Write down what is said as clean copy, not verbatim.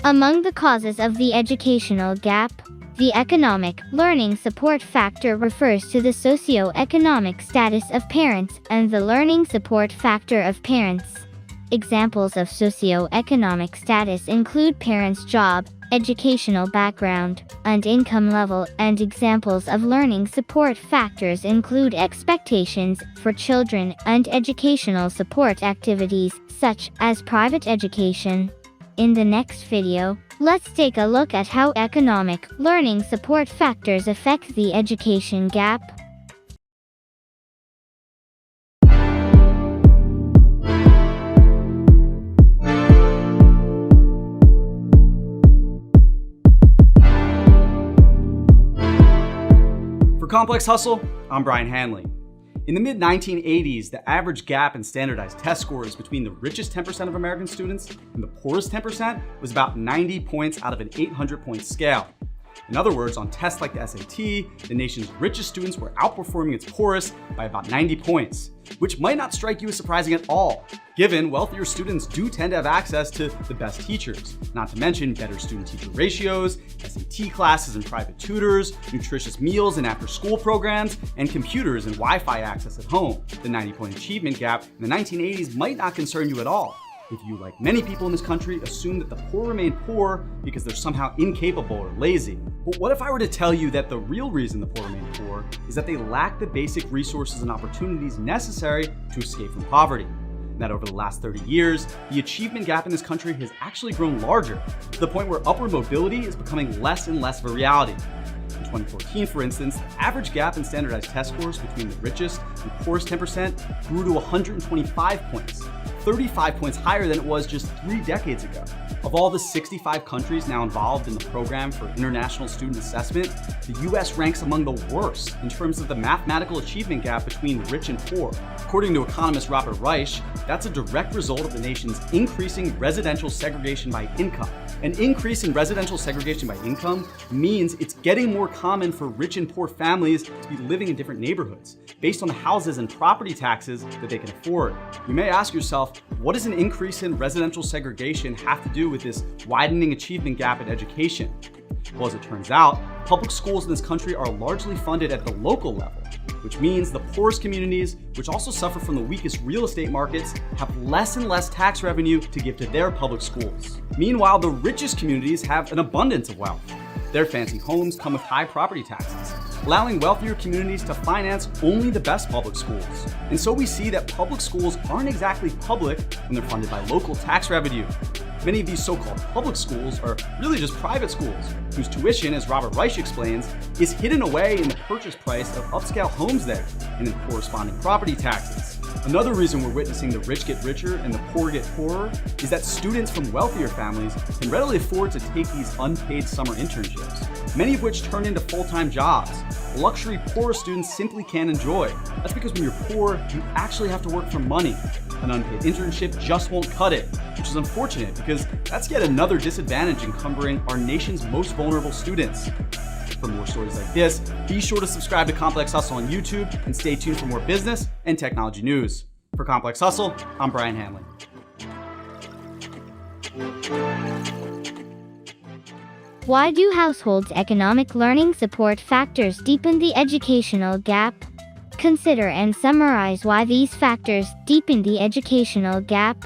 Among the causes of the educational gap, the economic learning support factor refers to the socio-economic status of parents and the learning support factor of parents. Examples of socio-economic status include parents' job, educational background, and income level, and examples of learning support factors include expectations for children and educational support activities, such as private education. In the next video, let's take a look at how economic learning support factors affect the education gap. For Complex Hustle, I'm Brian Hanley. In the mid-1980s, the average gap in standardized test scores between the richest 10% of American students and the poorest 10% was about 90 points out of an 800-point scale. In other words, on tests like the SAT, the nation's richest students were outperforming its poorest by about 90 points, which might not strike you as surprising at all, given wealthier students do tend to have access to the best teachers, not to mention better student-teacher ratios, SAT classes and private tutors, nutritious meals and after-school programs, and computers and Wi-Fi access at home. The 90-point achievement gap in the 1980s might not concern you at all, if you, like many people in this country, assume that the poor remain poor because they're somehow incapable or lazy. But what if I were to tell you that the real reason the poor remain poor is that they lack the basic resources and opportunities necessary to escape from poverty? And that over the last 30 years, the achievement gap in this country has actually grown larger, to the point where upward mobility is becoming less and less of a reality. In 2014, for instance, the average gap in standardized test scores between the richest and poorest 10% grew to 125 points, 35 points higher than it was just 3 decades ago. Of all the 65 countries now involved in the program for international student assessment, the US ranks among the worst in terms of the mathematical achievement gap between rich and poor. According to economist Robert Reich, that's a direct result of the nation's increasing residential segregation by income. An increase in residential segregation by income means it's getting more common for rich and poor families to be living in different neighborhoods based on the houses and property taxes that they can afford. You may ask yourself, what does an increase in residential segregation have to do with this widening achievement gap in education? Well, as it turns out, public schools in this country are largely funded at the local level, which means the poorest communities, which also suffer from the weakest real estate markets, have less and less tax revenue to give to their public schools. Meanwhile, the richest communities have an abundance of wealth. Their fancy homes come with high property taxes, allowing wealthier communities to finance only the best public schools. And so we see that public schools aren't exactly public when they're funded by local tax revenue. Many of these so-called public schools are really just private schools, whose tuition, as Robert Reich explains, is hidden away in the purchase price of upscale homes there and in corresponding property taxes. Another reason we're witnessing the rich get richer and the poor get poorer is that students from wealthier families can readily afford to take these unpaid summer internships, many of which turn into full-time jobs. Luxury poor students simply can't enjoy. That's because when you're poor, you actually have to work for money. An unpaid internship just won't cut it, which is unfortunate because that's yet another disadvantage encumbering our nation's most vulnerable students. For more stories like this, be sure to subscribe to Complex Hustle on YouTube and stay tuned for more business and technology news. For Complex Hustle, I'm Brian Hanley. Why do households' economic learning support factors deepen the educational gap? Consider and summarize why these factors deepen the educational gap.